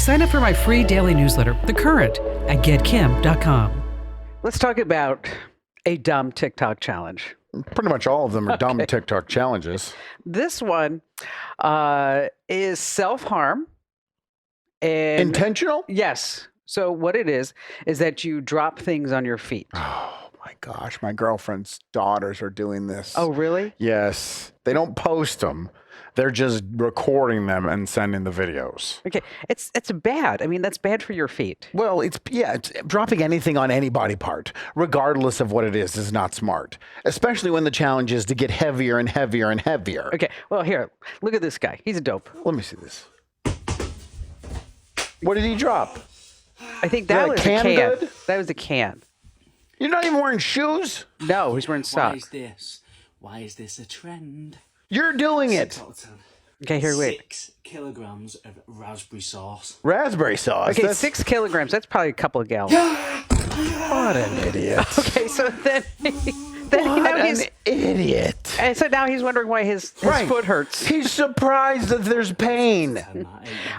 Sign up for my free daily newsletter, The Current, at getkim.com. Let's talk about a dumb TikTok challenge. Pretty much all of them are dumb TikTok challenges. This one is self-harm. And Intentional? yes. So what it is that you drop things on your feet. Oh my gosh, my girlfriend's daughters are doing this. Oh, really? Yes. They don't post them. They're just recording them and sending the videos. Okay. It's bad. I mean, that's bad for your feet. Well, it's dropping anything on any body part, regardless of what it is not smart. Especially when the challenge is to get heavier and heavier and heavier. Okay. Well, here, look at this guy. He's a dope. Let me see this. What did he drop? I think that was a can. Good? That was a can. You're not even wearing shoes? No, he's wearing socks. Why is this a trend? You're doing it. Okay, here, wait. 6 kilograms of raspberry sauce. Raspberry sauce. Okay, 6 kilograms. That's probably a couple of gallons. What an idiot. Okay, so then What an idiot. And so now he's wondering why his foot hurts. He's surprised that there's pain.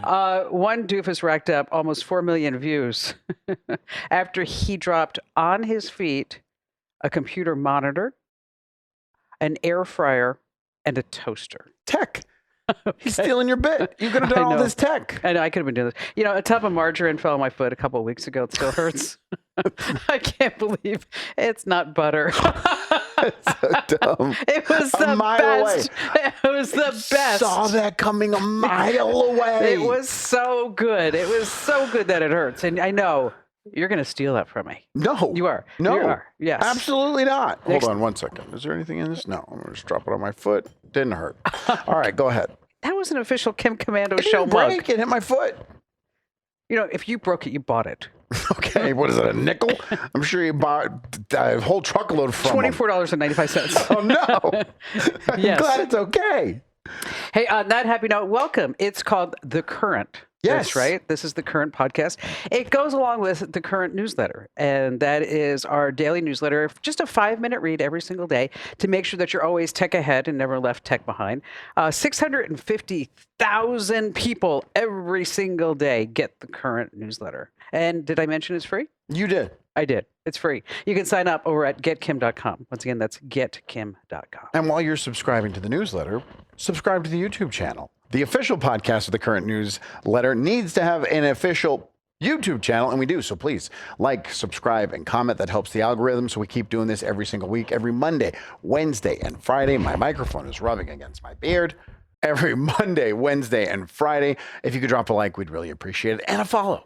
One doofus racked up almost 4 million views after he dropped on his feet a computer monitor, an air fryer, and a toaster. Tech. He's stealing your bit. You could have done all this tech. I know, I could have been doing this. You know, a tub of margarine fell on my foot a couple of weeks ago. It still hurts. I can't believe it's not butter. It's so dumb. It was the best. It was the best. Saw that coming a mile away. It was so good. It was so good that it hurts. And I know you're going to steal that from me. No. You are. No. You are. Yes. Absolutely not. Hold on 1 second. Is there anything in this? No. I'm going to just drop it on my foot. Didn't hurt. All right, go ahead. That was an official Kim Commando It show didn't break. mug. It hit my foot. You know, if you broke it, you bought it. Okay, what is it, a nickel? I'm sure you bought a whole truckload from him. $24.95. Oh, no. I'm Yes. glad it's okay. Hey, on that happy note, welcome. It's called The Current. Yes. That's right. This is The Current podcast. It goes along with The Current newsletter, and that is our daily newsletter, just a 5-minute read every single day to make sure that you're always tech ahead and never left tech behind. 650,000 people every single day get The Current newsletter. And did I mention it's free? You did. I did. It's free. You can sign up over at getkim.com. Once again, that's getkim.com. And while you're subscribing to the newsletter, subscribe to the YouTube channel. The official podcast of the Current newsletter needs to have an official YouTube channel, and we do. So please like, subscribe, and comment. That helps the algorithm. So we keep doing this every single week, every Monday, Wednesday, and Friday. My microphone is rubbing against my beard. Every Monday, Wednesday, and Friday. If you could drop a like, we'd really appreciate it. And a follow.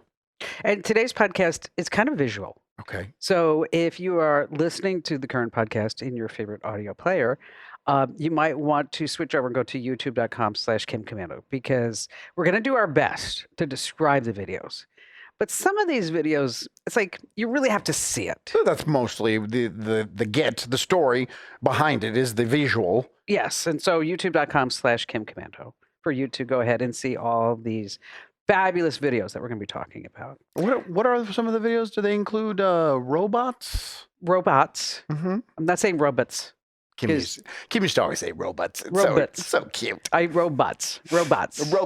And today's podcast is kind of visual. Okay. So if you are listening to the Current podcast in your favorite audio player, you might want to switch over and go to youtube.com/KimCommando, because we're going to do our best to describe the videos. But some of these videos, it's like you really have to see it. So that's mostly the story behind it is the visual. Yes. And so youtube.com/KimCommando for you to go ahead and see all these fabulous videos that we're going to be talking about. What are some of the videos? Do they include robots? Robots. Mm-hmm. I'm not saying robots. Kim used to always say robots. It's Robots. So cute. Robots. Robots. Well,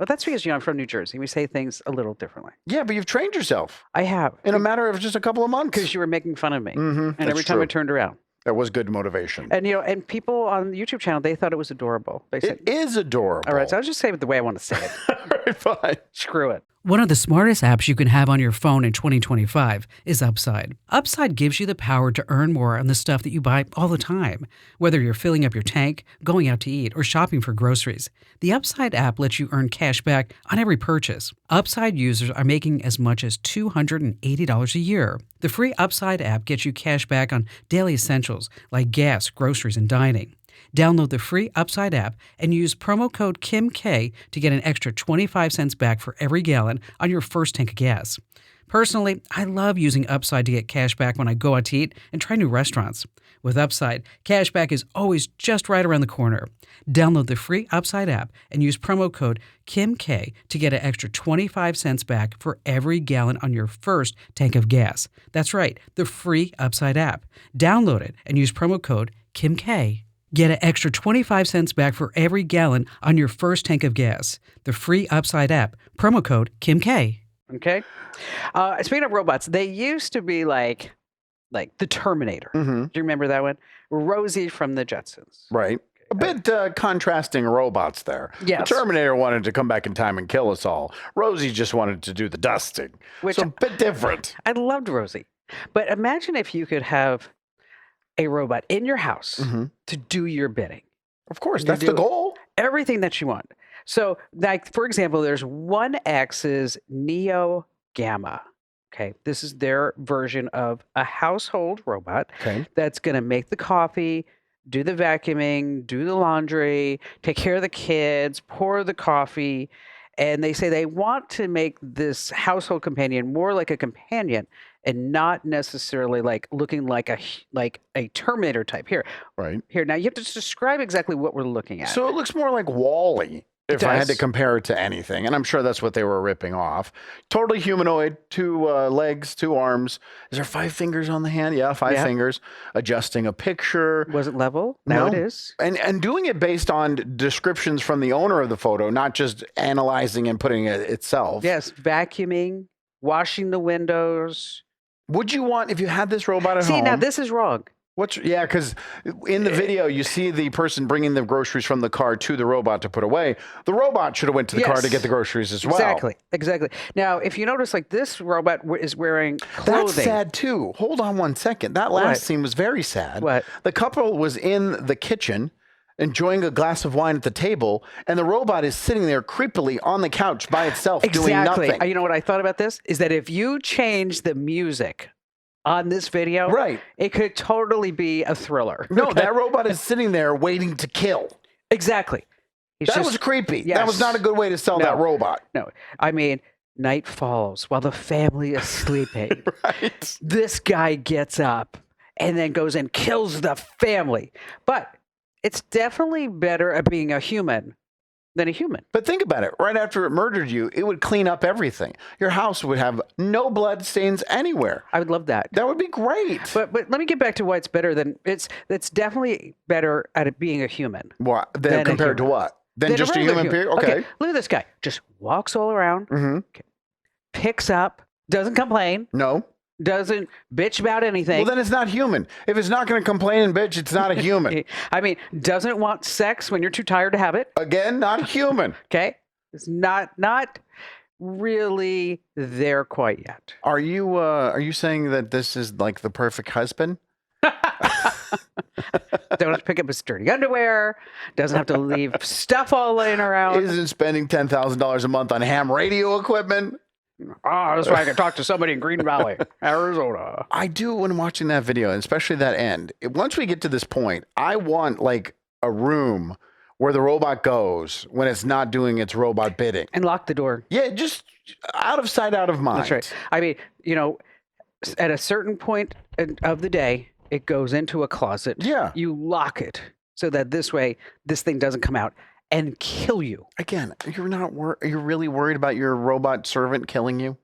that's because, I'm from New Jersey. We say things a little differently. Yeah, but you've trained yourself I have. in a matter of just a couple of months. Because you were making fun of me. Mhm, And every that's time I true. turned around. That was good motivation. And, and people on the YouTube channel, they thought it was adorable. They said, It is adorable. all right, so I'll just say it the way I want to say it. All right, fine. Screw it. One of the smartest apps you can have on your phone in 2025 is Upside. Upside gives you the power to earn more on the stuff that you buy all the time, whether you're filling up your tank, going out to eat, or shopping for groceries. The Upside app lets you earn cash back on every purchase. Upside users are making as much as $280 a year. The free Upside app gets you cash back on daily essentials like gas, groceries, and dining. Download the free Upside app and use promo code KIMK to get an extra 25 cents back for every gallon on your first tank of gas. Personally, I love using Upside to get cash back when I go out to eat and try new restaurants. With Upside, cash back is always just right around the corner. Download the free Upside app and use promo code KIMK to get an extra 25 cents back for every gallon on your first tank of gas. That's right, the free Upside app. Download it and use promo code KIMK Get an extra 25 cents back for every gallon on your first tank of gas. The free Upside app. Promo code KIMK. Okay. Speaking of robots, they used to be like the Terminator. Mm-hmm. Do you remember that one? Rosie from the Jetsons. Right. A bit contrasting robots there. Yes. The Terminator wanted to come back in time and kill us all. Rosie just wanted to do the dusting. Which so a bit different. I loved Rosie. But imagine if you could have a robot in your house Mm-hmm. to do your bidding. Of course, You that's the do goal. everything that you want. So, like, for example, there's 1X's Neo Gamma. Okay. This is their version of a household robot Okay. that's going to make the coffee, do the vacuuming, do the laundry, take care of the kids, pour the coffee. And they say they want to make this household companion more like a companion and not necessarily like looking like a Terminator type. Right. Here. Now you have to just describe exactly what we're looking at. So it looks more like Wall-E, if I had to does. compare it to anything. And I'm sure that's what they were ripping off. Totally humanoid, 2 legs, 2 arms. Is there 5 fingers on the hand? Yeah, 5 Yeah. fingers. Adjusting a picture. Was it level? Now it No. is. And doing it based on descriptions from the owner of the photo, not just analyzing and putting it itself. Yes, vacuuming, washing the windows. Would you want, if you had this robot at See, home? now this is wrong. Yeah, because in the video, you see the person bringing the groceries from the car to the robot to put away. The robot should have went to the car to Yes. get the groceries as well. Exactly. Now, if you notice, like this robot is wearing That's clothing. sad too. Hold on one second. That last What? scene was very sad. What? The couple was in the kitchen enjoying a glass of wine at the table, and the robot is sitting there creepily on the couch by itself doing Exactly. nothing. You know what I thought about this? Is that if you change the music on this video, Right. it could totally be a thriller. No, Okay? that robot is sitting there waiting to kill. Exactly. He's That just- was creepy. Yes. That was not a good way to sell No. that robot. No, I mean, night falls while the family is sleeping. Right. This guy gets up and then goes and kills the family. But it's definitely better at being a human than a human. But think about it. Right after it murdered you, it would clean up everything. Your house would have no blood stains anywhere. I would love that. That would be great. But let me get back to why it's better than it's definitely better at it being a human. What? Then Than a compared to human. what? Then than just a regular human period? Okay. Look at this guy. Just walks all around, Mm-hmm. picks up, doesn't complain, No. doesn't bitch about anything. Well, then it's not human. If it's not going to complain and bitch, it's not a human. I mean, doesn't want sex when you're too tired to have it. Again, not human. Okay, it's not really there quite yet. Are you saying that this is like the perfect husband? Don't have to pick up his dirty underwear. Doesn't have to leave stuff all laying around. Isn't spending $10,000 a month on ham radio equipment? That's why I can talk to somebody in Green Valley, Arizona. I do when watching that video, and especially that end. Once we get to this point, I want like a room where the robot goes when it's not doing its robot bidding. And lock the door. Yeah, just out of sight, out of mind. That's right. I mean, at a certain point of the day, it goes into a closet. Yeah. You lock it so that this way, this thing doesn't come out and kill you. Again, you're really worried about your robot servant killing you?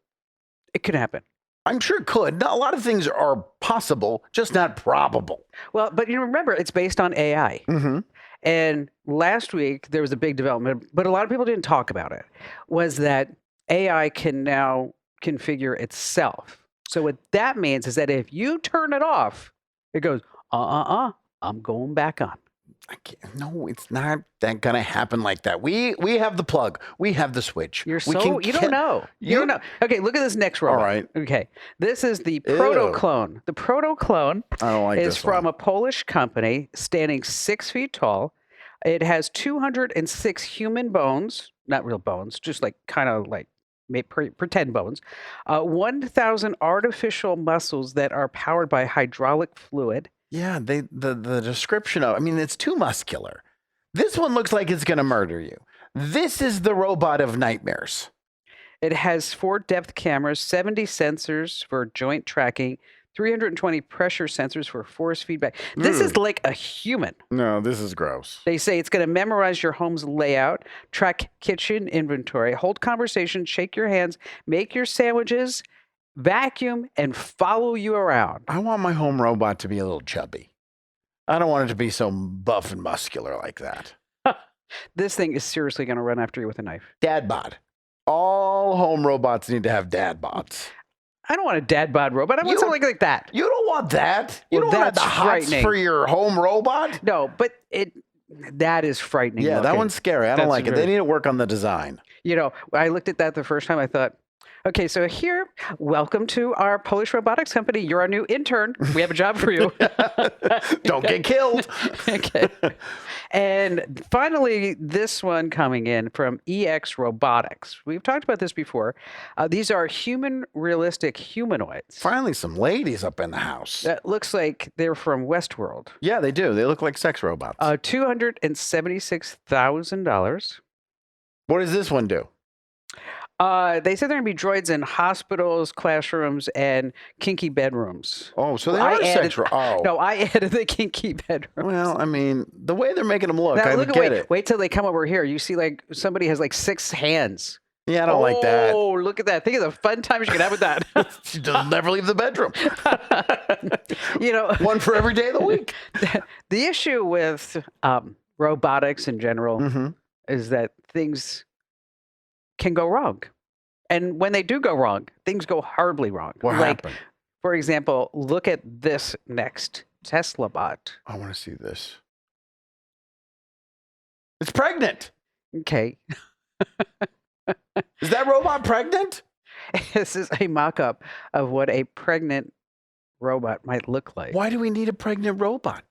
It could happen. I'm sure it could. A lot of things are possible, just not probable. Well, but remember, it's based on AI. Mm-hmm. And last week, there was a big development, but a lot of people didn't talk about it, was that AI can now configure itself. So what that means is that if you turn it off, it goes, I'm going back on. No, it's not that gonna happen like that. We have the plug. We have the switch. You We don't know. You don't know. Okay, look at this next robot. All right. Okay, this is the Ew. Protoclone. The Protoclone I don't like is this from one. a Polish company, standing 6 feet tall. It has 206 human bones, not real bones, just like kind of like pretend bones. 1,000 artificial muscles that are powered by hydraulic fluid. Yeah, the description of, I mean, it's too muscular. This one looks like it's gonna murder you. This is the robot of nightmares. It has 4 depth cameras, 70 sensors for joint tracking, 320 pressure sensors for force feedback. This is like a human. No, this is gross. They say it's going to memorize your home's layout, track kitchen inventory, hold conversations, shake your hands, make your sandwiches, vacuum, and follow you around. I want my home robot to be a little chubby. I don't want it to be so buff and muscular like that. This thing is seriously going to run after you with a knife. Dad bod. All home robots need to have dad bods. I don't want a dad bod robot. I want You- something like that. You don't want that. You Well, don't want the that's hots frightening. for your home robot. No, but that is frightening. Yeah, that looking. one's scary. I don't That's like it. They very- need to work on the design. You know, I looked at that the first time. I thought, okay, so here, welcome to our Polish robotics company. You're our new intern. We have a job for you. Don't get killed. Okay. And finally, this one coming in from EX Robotics. We've talked about this before. These are human realistic humanoids. Finally, some ladies up in the house. That looks like they're from Westworld. Yeah, they do. They look like sex robots. $276,000. What does this one do? They said they're going to be droids in hospitals, classrooms, and kinky bedrooms. Oh, so they I are added- sex robots. Oh. No, I added the kinky bedroom. Well, I mean, the way they're making them look, Now, I look would at get it. wait till they come over here. You see, like somebody has like 6 hands. Yeah, I don't like that. Oh, look at that! Think of the fun times you can have with that. She doesn't never leave the bedroom. You know, One for every day of the week. the issue with robotics in general Mm-hmm. is that things can go wrong, and when they do go wrong, things go horribly wrong. What like, happened? for example, look at this next Tesla bot. I want to see this. It's pregnant. Okay, Is that robot pregnant? this is a mock-up of what a pregnant robot might look like. Why do we need a pregnant robot?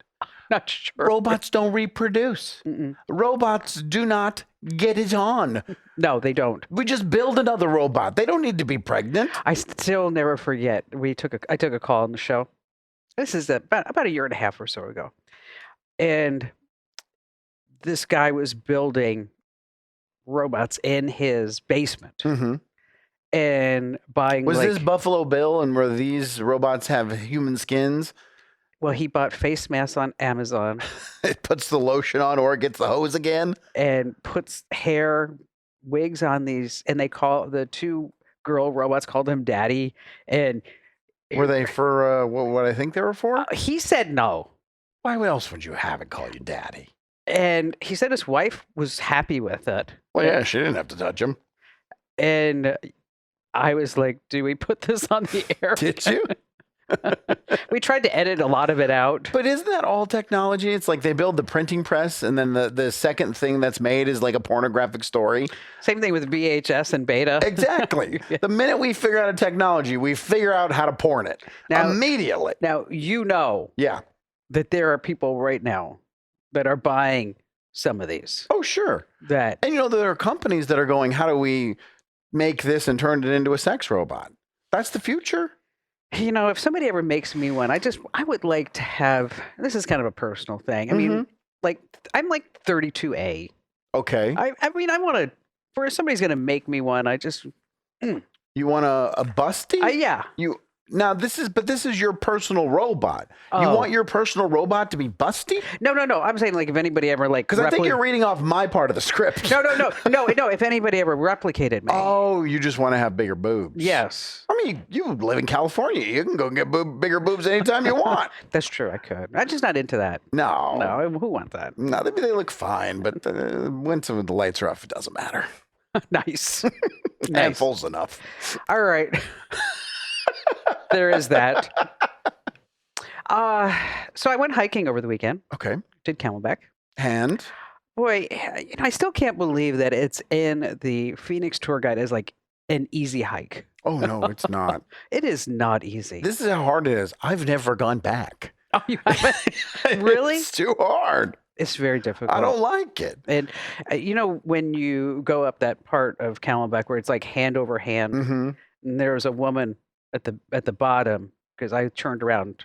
Not sure. Robots don't reproduce. Mm-mm. Robots do not get it on. No, they don't. We just build another robot. They don't need to be pregnant. I still never forget. I took a call on the show. This is about a year and a half or so ago, and this guy was building robots in his basement Mm-hmm. and buying. Was like, this Buffalo Bill and where these robots have human skins? Well, he bought face masks on Amazon It puts the lotion on or it gets the hose again. and puts hair wigs on these, and they call the 2 girl robots called him Daddy, and Were they for what I think they were for? he said no. Why else would you have it call you daddy? And he said his wife was happy with it. Well, yeah, she didn't have to touch him. And I was like, do we put this on the air? Did you? We tried to edit a lot of it out. But isn't that all technology? It's like they build the printing press and then the second thing that's made is like a pornographic story. Same thing with VHS and beta. Exactly. The minute we figure out a technology, we figure out how to porn it Now- immediately. Now, you know Yeah. that there are people right now that are buying some of these. Oh, sure. That And you know, there are companies that are going, how do we make this and turn it into a sex robot? That's the future. you know, if somebody ever makes me one, I would like to have. This is kind of a personal thing. I mean, like I'm like 32A. Okay. I mean, I want to. For if somebody's going to make me one, I just You want a busty? yeah. Now this is your personal robot. You Oh. want your personal robot to be busty? No. I'm saying like if anybody ever like Because I think you're reading off my part of the script. no. If anybody ever replicated me. Oh, you just want to have bigger boobs. Yes, I mean, you live in California. You can go get bigger boobs anytime you want. that's true. I could. I'm just not into that. No. No, who wants that? No, they look fine, but when some of the lights are off, it doesn't matter. Nice. Handfuls enough. All right. There is that. So I went hiking over the weekend. Okay. Did Camelback. And Boy, I still can't believe that it's in the Phoenix tour guide as like an easy hike. oh no, it's not. It is not easy. This is how hard it is. I've never gone back. Oh, you haven't? Really? It's too hard. It's very difficult. I don't like it. And you know when you go up that part of Camelback where it's like hand over hand, Mm-hmm. and there was a woman at the bottom because I turned around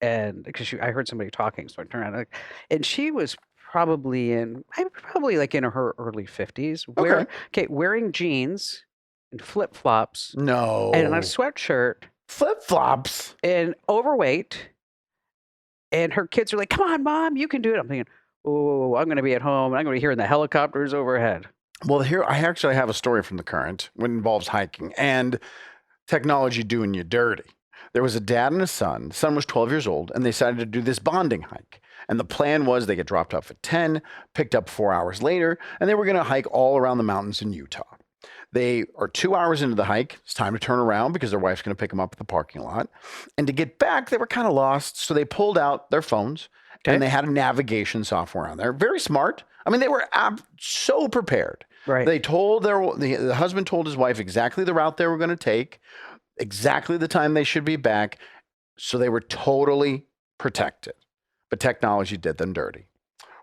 and because I heard somebody talking, so I turned around and she was probably like in her early 50s, wearing jeans and flip flops No. and a sweatshirt flip flops. and overweight. And her kids are like, "Come on, mom, you can do it." I'm thinking, "Oh, I'm going to be at home. And I'm going to be hearing the helicopters overhead." Well, here I actually have a story from the Current when it involves hiking and technology doing you dirty. There was a dad and a son. The son was 12 years old, and they decided to do this bonding hike. And the plan was they get dropped off at 10, picked up 4 hours later, and they were going to hike all around the mountains in Utah. They are 2 hours into the hike. It's time to turn around because their wife's going to pick them up at the parking lot. And to get back, they were kind of lost. So they pulled out their phones and they had a navigation software on there. Very smart. I mean, they were so prepared. Right. They told the husband told his wife exactly the route they were going to take, exactly the time they should be back. So they were totally protected. But technology did them dirty.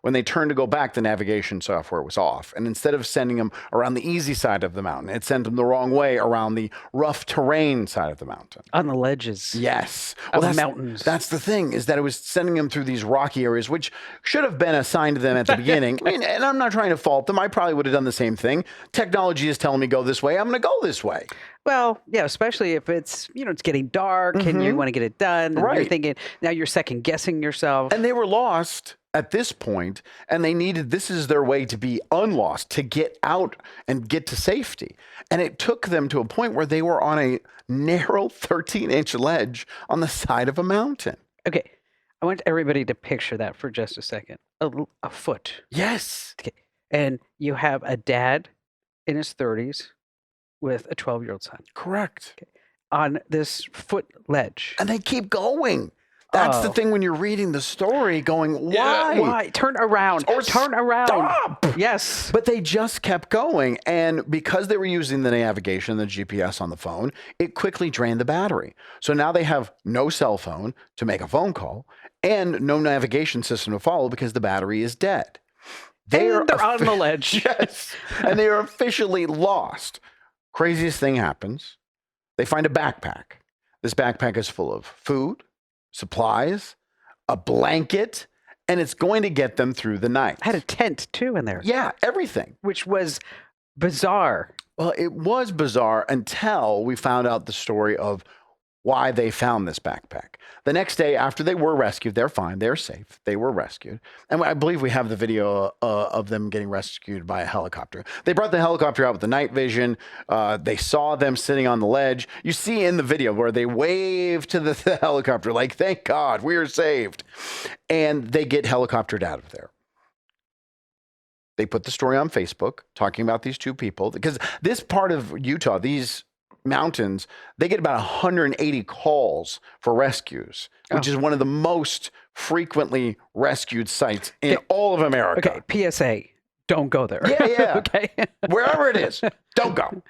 When they turned to go back, the navigation software was off. And instead of sending them around the easy side of the mountain, it sent them the wrong way around the rough terrain side of the mountain. On the ledges. Yes. Of that's, mountains. That's the thing, is that it was sending them through these rocky areas, which should have been assigned to them at the beginning. I mean, and I'm not trying to fault them. I probably would have done the same thing. Technology is telling me go this way. I'm going to go this way. Well, yeah, especially if it's, it's getting dark and you want to get it done. And you're thinking, now you're second guessing yourself. And they were lost at this point, and this is their way to be unlost, to get out and get to safety. And it took them to a point where they were on a narrow 13-inch ledge on the side of a mountain. Okay. I want everybody to picture that for just a second. A foot. Yes. Okay. And you have a dad in his 30s with a 12-year-old son. Correct. Okay. On this foot ledge. And they keep going. That's the thing when you're reading the story going, why? Yeah, why? Turn around. Or turn around. Stop. Yes. But they just kept going. And because they were using the navigation, the GPS on the phone, it quickly drained the battery. So now they have no cell phone to make a phone call and no navigation system to follow because the battery is dead. They're on the ledge. Yes. And they are officially lost. Craziest thing happens. They find a backpack. This backpack is full of food, supplies, a blanket, and it's going to get them through the night. Had a tent too in there. Yeah, everything. Which was bizarre. Well, it was bizarre until we found out the story of why they found this backpack. The next day after they were rescued, they're fine, they're safe, they were rescued. And I believe we have the video of them getting rescued by a helicopter. They brought the helicopter out with the night vision. They saw them sitting on the ledge. You see in the video where they wave to the helicopter like, thank God, we are saved. And they get helicoptered out of there. They put the story on Facebook talking about these two people because this part of Utah, these mountains, they get about 180 calls for rescues, which is one of the most frequently rescued sites in all of America. Okay, PSA, don't go there. Yeah. Okay. Wherever it is, don't go.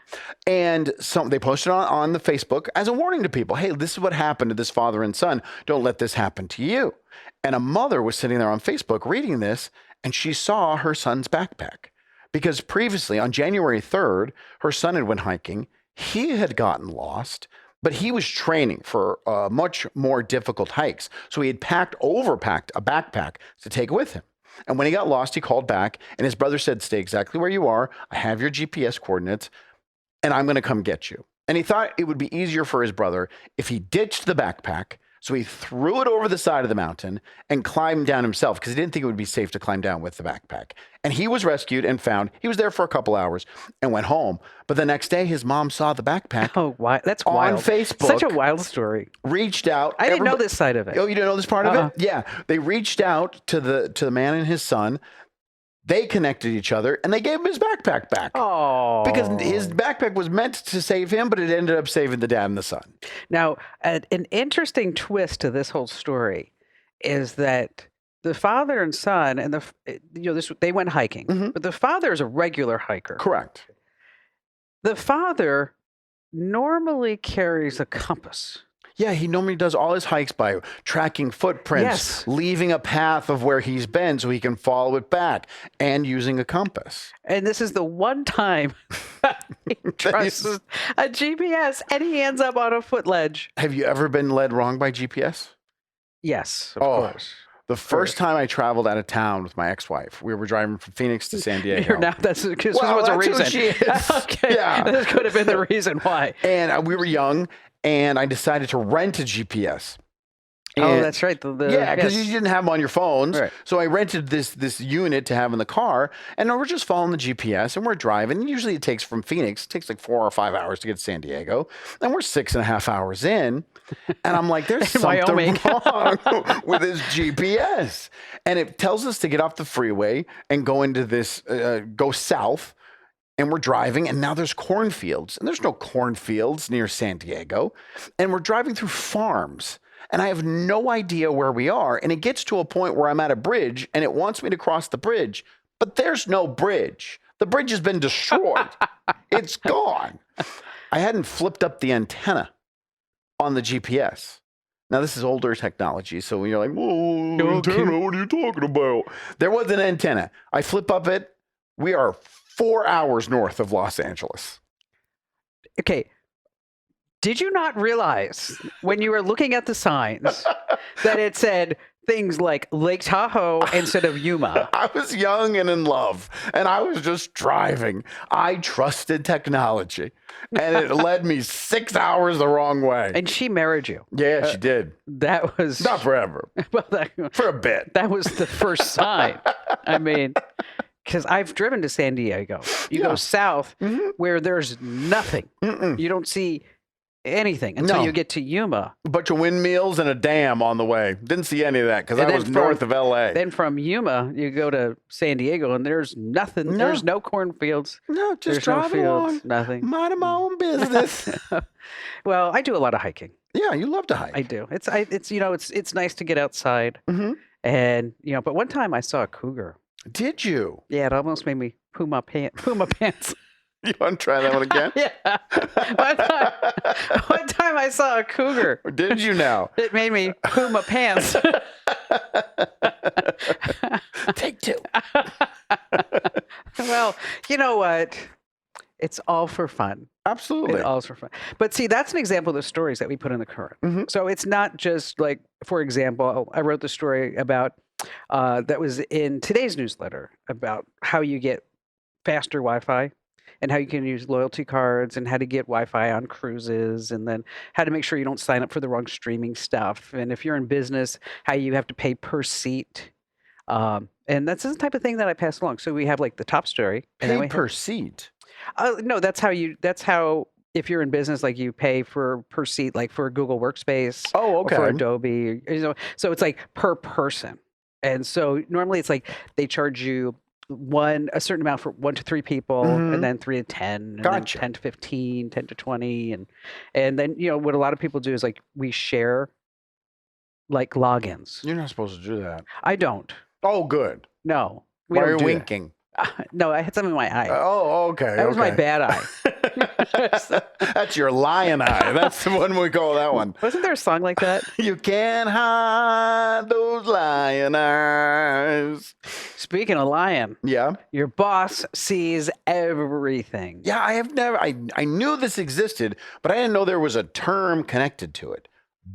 And they posted on the Facebook as a warning to people, hey, this is what happened to this father and son. Don't let this happen to you. And a mother was sitting there on Facebook reading this, and she saw her son's backpack. Because previously, on January 3rd, her son had went hiking. He had gotten lost, but he was training for much more difficult hikes. So he had overpacked a backpack to take with him. And when he got lost, he called back, and his brother said, stay exactly where you are. I have your GPS coordinates, and I'm going to come get you. And he thought it would be easier for his brother if he ditched the backpack. So he threw it over the side of the mountain and climbed down himself because he didn't think it would be safe to climb down with the backpack. And he was rescued and found. He was there for a couple hours and went home. But the next day, his mom saw the backpack. Oh, why? That's on wild. Facebook. Such a wild story. Reached out. I didn't know this side of it. Oh, you didn't know this part of it? Yeah. They reached out to the man and his son. They connected each other and they gave him his backpack back. Oh. Because his backpack was meant to save him, but it ended up saving the dad and the son. Now, an interesting twist to this whole story is that the father and son and they went hiking, but the father is a regular hiker. Correct. The father normally carries a compass. Yeah, he normally does all his hikes by tracking footprints, leaving a path of where he's been so he can follow it back, and using a compass. And this is the one time he trusts a GPS, and he ends up on a foot ledge. Have you ever been led wrong by GPS? Yes, of course. The first time I traveled out of town with my ex-wife, we were driving from Phoenix to San Diego. This was a reason. Who she is. Okay, yeah. This could have been the reason why. And we were young, and I decided to rent a GPS. Oh, And- that's right. yeah, because yes. you didn't have them on your phones. Right. So I rented this unit to have in the car, and we're just following the GPS, and we're driving. Usually it takes from Phoenix, it takes like 4 or 5 hours to get to San Diego, and we're 6.5 hours in, and I'm like, there's In something Wyoming. wrong with this GPS, and it tells us to get off the freeway and go into this, go south. And we're driving, and now there's cornfields, and there's no cornfields near San Diego, and we're driving through farms. And I have no idea where we are. And it gets to a point where I'm at a bridge and it wants me to cross the bridge, but there's no bridge. The bridge has been destroyed. It's gone. I hadn't flipped up the antenna on the GPS. Now, this is older technology. So when you're like, whoa, antenna, what are you talking about? There was an antenna. I flip up it. We are 4 hours north of Los Angeles. Okay. Did you not realize when you were looking at the signs that it said things like Lake Tahoe instead of Yuma? I was young and in love, and I was just driving. I trusted technology, and it led me 6 hours the wrong way. And she married you. Yeah, she did. That was Not forever, well, that, for a bit. that was the first sign. I mean, because I've driven to San Diego. You Yeah. go south Mhm. where there's nothing. Mm-mm. You don't see anything until No. you get to Yuma. A bunch of windmills and a dam on the way. Didn't see any of that because And I then was from- north of LA. Then from Yuma, you go to San Diego, and there's nothing. No. There's no cornfields. No, just There's no driving fields. along. Nothing. Minding my own business. Well, I do a lot of hiking. Yeah, you love to hike. I do. It's it's nice to get outside, Mhm. and but one time I saw a cougar. Did you? Yeah, it almost made me poo my pants. You want to try that one again? Yeah. One time I saw a cougar. Did you now? It made me poo my pants. Take two. Well, you know what? It's all for fun. Absolutely. It all's for fun. But see, that's an example of the stories that we put in the current. Mhm. So it's not just like, for example, I wrote the story about that was in today's newsletter about how you get faster Wi-Fi and how you can use loyalty cards and how to get Wi-Fi on cruises and then how to make sure you don't sign up for the wrong streaming stuff. And if you're in business, how you have to pay per seat. And that's the type of thing that I pass along. So we have like the top story. And then we Pay have- per seat. no, that's how if you're in business, like you pay for per seat, like for Google Workspace Oh, or for okay. Adobe, so it's like per person. And so normally it's like they charge you a certain amount for 1 to 3 people, Mhm. and then 3 to 10, and Gotcha. then 10 to 15, 10 to 20, and then what a lot of people do is like we share like logins. You're not supposed to do that. I don't. Oh, good. No, we Why are don't you do that. winking? No, I had something in my eye. Oh, okay. That was my okay. bad eye. That's your lion eye. That's the one we call that one. Wasn't there a song like that? You can't hide those lion eyes. Speaking of lion, Yeah. your boss sees everything. Yeah, I knew this existed, but I didn't know there was a term connected to it.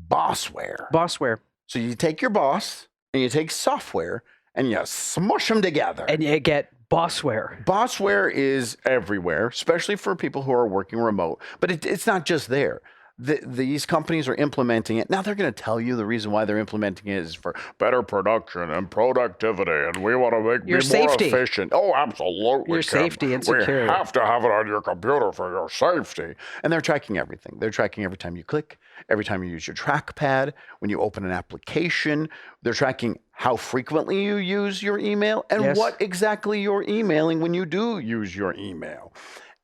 Bossware. Bossware. So you take your boss and you take software and you smush them together. And you get bossware. Bossware is everywhere, especially for people who are working remote. But it's not just there. These companies are implementing it. Now they're going to tell you the reason why they're implementing it is for better production and productivity, and we want to make Your be safety. more efficient. Oh, absolutely. Your Kim. safety and security. We have to have it on your computer for your safety. And they're tracking everything. They're tracking every time you click, every time you use your trackpad, when you open an application. They're tracking how frequently you use your email and Yes. what exactly you're emailing when you do use your email.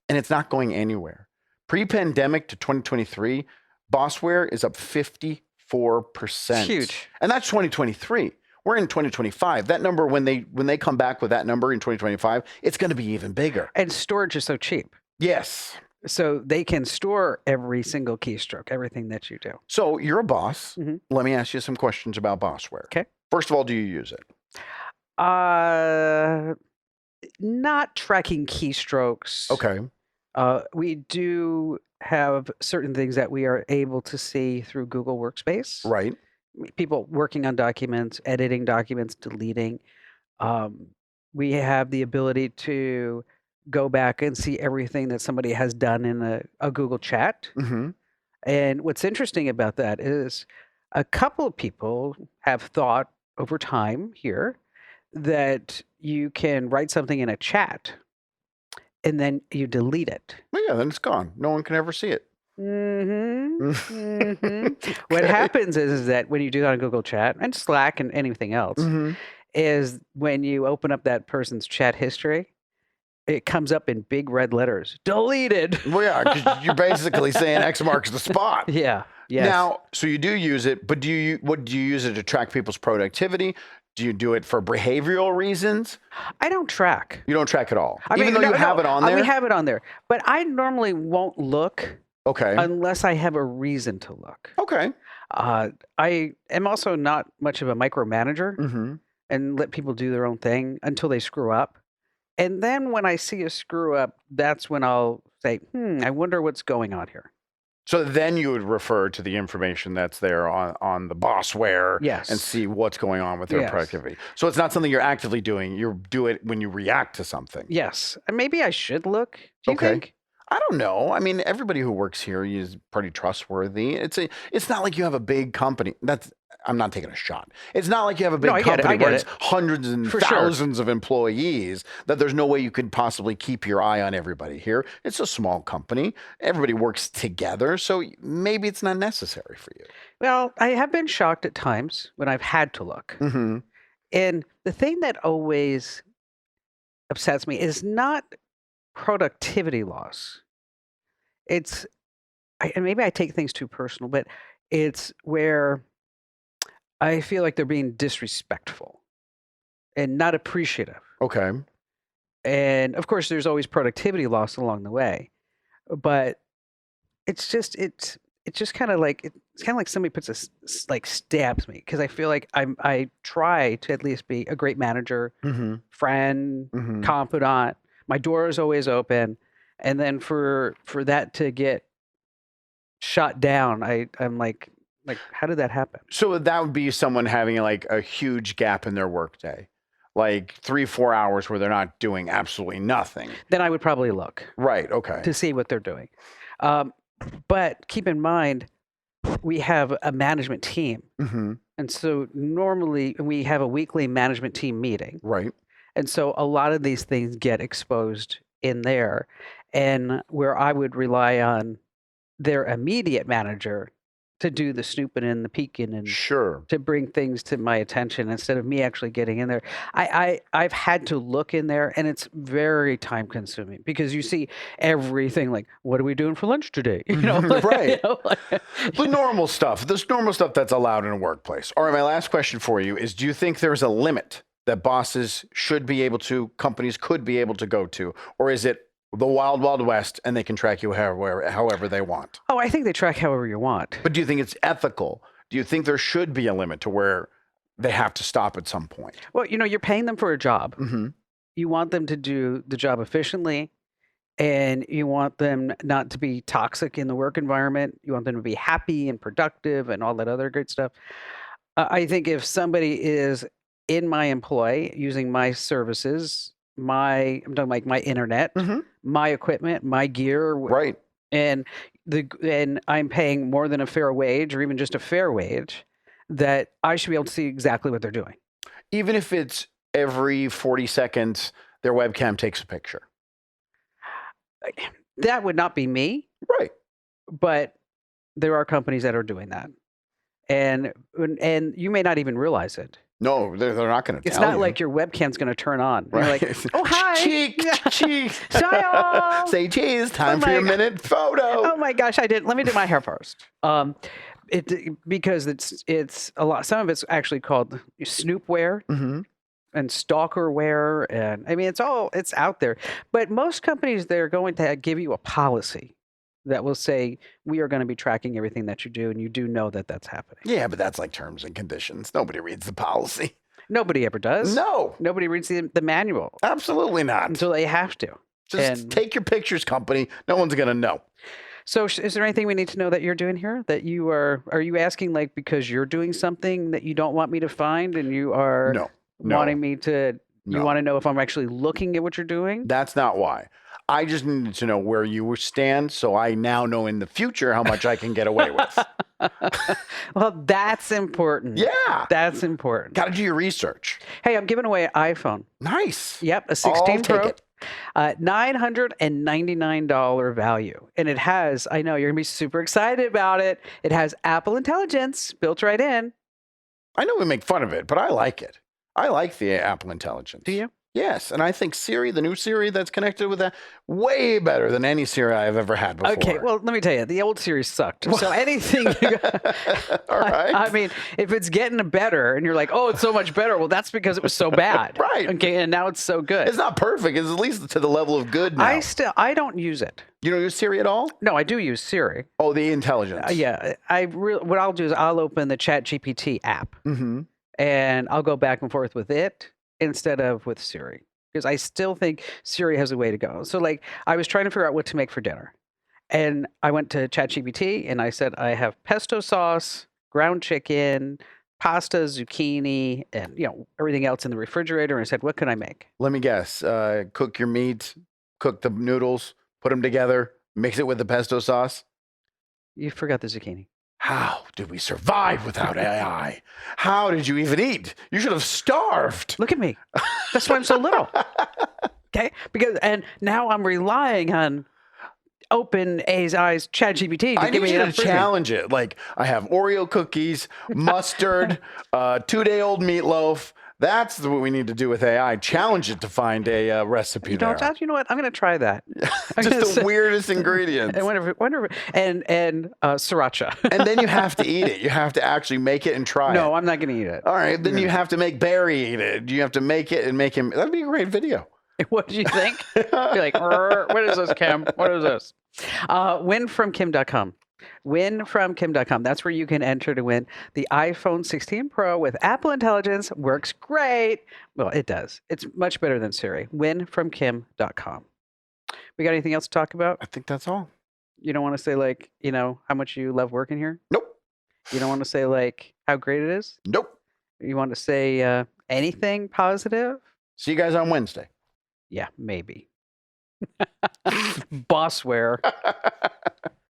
And it's not going anywhere. Pre-pandemic to 2023, Bossware is up 54%. It's huge. And that's 2023. We're in 2025. That number, when they come back with that number in 2025, it's going to be even bigger. And storage is so cheap. Yes. So they can store every single keystroke, everything that you do. So you're a boss. Mhm. Let me ask you some questions about Bossware. Okay. First of all, do you use it? Not tracking keystrokes. Okay. We do have certain things that we are able to see through Google Workspace. Right. People working on documents, editing documents, deleting. We have the ability to go back and see everything that somebody has done in a Google chat. Mm-hmm. And what's interesting about that is A couple of people have thought over time here that you can write something in a chat and then you delete it. Well, yeah, then it's gone. No one can ever see it. What Okay. happens is that when you do that on Google Chat and Slack and anything else, Mhm. is when you open up that person's chat history, it comes up in big red letters, deleted. Well, yeah, 'cause you're basically saying X marks the spot. Yeah. Yes. Now, so you do use it, but do you use it to track people's productivity? Do you do it for behavioral reasons? I don't track. You don't track at all, I mean, even though no, you have no, it on there. We have it on there, but I normally won't look Okay. unless I have a reason to look. Okay. I am also not much of a micromanager Mm-hmm. and let people do their own thing until they screw up. And then when I see a screw up, that's when I'll say, I wonder what's going on here. So then you would refer to the information that's there on the bossware Yes. and see what's going on with their Yes. productivity. So it's not something you're actively doing. You do it when you react to something. Yes. And maybe I should look. Do you Okay. think? I don't know. I mean, everybody who works here is pretty trustworthy. It's not like you have a big company. I'm not taking a shot. It's not like you have a big No, I get it. company I get where it's it. hundreds and For sure. thousands of employees that there's no way you could possibly keep your eye on everybody here. It's a small company. Everybody works together. So maybe it's not necessary for you. Well, I have been shocked at times when I've had to look. Mm-hmm. And the thing that always upsets me is not productivity loss. It's, and maybe I take things too personal, but it's where I feel like they're being disrespectful and not appreciative. Okay. And of course, there's always productivity loss along the way, but it's just kind of like somebody puts like stabs me because I feel like I try to at least be a great manager, Mm-hmm. friend, Mm-hmm. confidant. My door is always open, and then for that to get shot down, I'm like how did that happen? So that would be someone having like a huge gap in their workday, like 3-4 hours where they're not doing absolutely nothing. Then I would probably look Right. Okay. to see what they're doing. But keep in mind, we have a management team. Mm-hmm. And so normally we have a weekly management team meeting. Right. And so a lot of these things get exposed in there. And where I would rely on their immediate manager to do the snooping and the peeking and Sure. to bring things to my attention instead of me actually getting in there. I've had to look in there, and it's very time consuming because you see everything like, what are we doing for lunch today? You know, Right. you know, like- The normal stuff, this normal stuff that's allowed in a workplace. All right, my last question for you is, do you think there's a limit that bosses should be able to, companies could be able to go to? Or is it the wild, wild west and they can track you however they want? Oh, I think they track however you want. But do you think it's ethical? Do you think there should be a limit to where they have to stop at some point? Well, you know, you're paying them for a job. Mm-hmm. You want them to do the job efficiently, and you want them not to be toxic in the work environment. You want them to be happy and productive and all that other good stuff. I think if somebody is in my employ using my services, I'm talking like my internet, Mhm. my equipment, my gear, Right. and I'm paying more than a fair wage or even just a fair wage, that I should be able to see exactly what they're doing. Even if it's every 40 seconds, their webcam takes a picture. That would not be me, Right. but there are companies that are doing that. And you may not even realize it. No, they're not going to It's tell not you. like your webcam's going to turn on. And Right. You're like, oh, hi. Cheek, cheek. Shayo. Say cheese. Time Oh for your my God. minute photo. Oh my gosh, I didn't. Let me do my hair first. Because it's a lot. Some of it's actually called snoopware Mm-hmm. and stalkerware, and I mean it's out there. But most companies, they're going to give you a policy that will say we are going to be tracking everything that you do, and you do know that that's happening. Yeah, but that's like terms and conditions. Nobody reads the policy. Nobody ever does. No, Nobody reads the manual absolutely not. until they have to. Just and- take your pictures, company. No one's going to know. So is there anything we need to know that you're doing here? That you are you asking like because you're doing something that you don't want me to find, and you are No. wanting me to? You No. want to know if I'm actually looking at what you're doing? That's not why. I just needed to know where you stand, so I now know in the future how much I can get away with. Well, that's important. Yeah. That's important. Got to do your research. Hey, I'm giving away an iPhone. Nice. Yep, a I'll 16 take Pro. it. $999 value. And it has, I know you're going to be super excited about it. It has Apple Intelligence built right in. I know we make fun of it, but I like it. I like the Apple Intelligence. Do you? Yes, and I think Siri, the new Siri that's connected with that, way better than any Siri I've ever had before. Okay, well, let me tell you, the old series sucked. So anything, All right. I mean, if it's getting better and you're like, oh, it's so much better, well, that's because it was so bad. Right. Okay, and now it's so good. It's not perfect. It's at least to the level of good now. I don't use it. You don't use Siri at all? No, I do use Siri. Oh, the intelligence. Yeah, what I'll do is I'll open the ChatGPT app Mm-hmm. and I'll go back and forth with it instead of with Siri. Because I still think Siri has a way to go. So, like, I was trying to figure out what to make for dinner. And I went to ChatGPT and I said, I have pesto sauce, ground chicken, pasta, zucchini, and, everything else in the refrigerator. And I said, what can I make? Let me guess. Cook your meat, cook the noodles, put them together, mix it with the pesto sauce. You forgot the zucchini. How did we survive without AI? How did you even eat? You should have starved. Look at me. That's why I'm so little. Okay? And now I'm relying on OpenAI's ChatGPT to I give need me you to enough food. challenge it. Like, I have Oreo cookies, mustard, 2-day-old meatloaf. That's what we need to do with AI. Challenge it to find a recipe You there. know what? I'm going to try that. Just the weirdest ingredients. And sriracha. And then you have to eat it. You have to actually make it and try it. No, I'm not going to eat it. All right, then you have to make Barry eat it. You have to make it and make him. That'd be a great video. What do you think? You're like, what is this, Kim? What is this? Winfromkim.com. Winfromkim.com. That's where you can enter to win the iPhone 16 Pro with Apple Intelligence. Works great. Well, it does. It's much better than Siri. Winfromkim.com. We got anything else to talk about? I think that's all. You don't want to say, like, how much you love working here? Nope. You don't want to say, like, how great it is? Nope. You want to say anything positive? See you guys on Wednesday. Yeah, maybe. Bossware.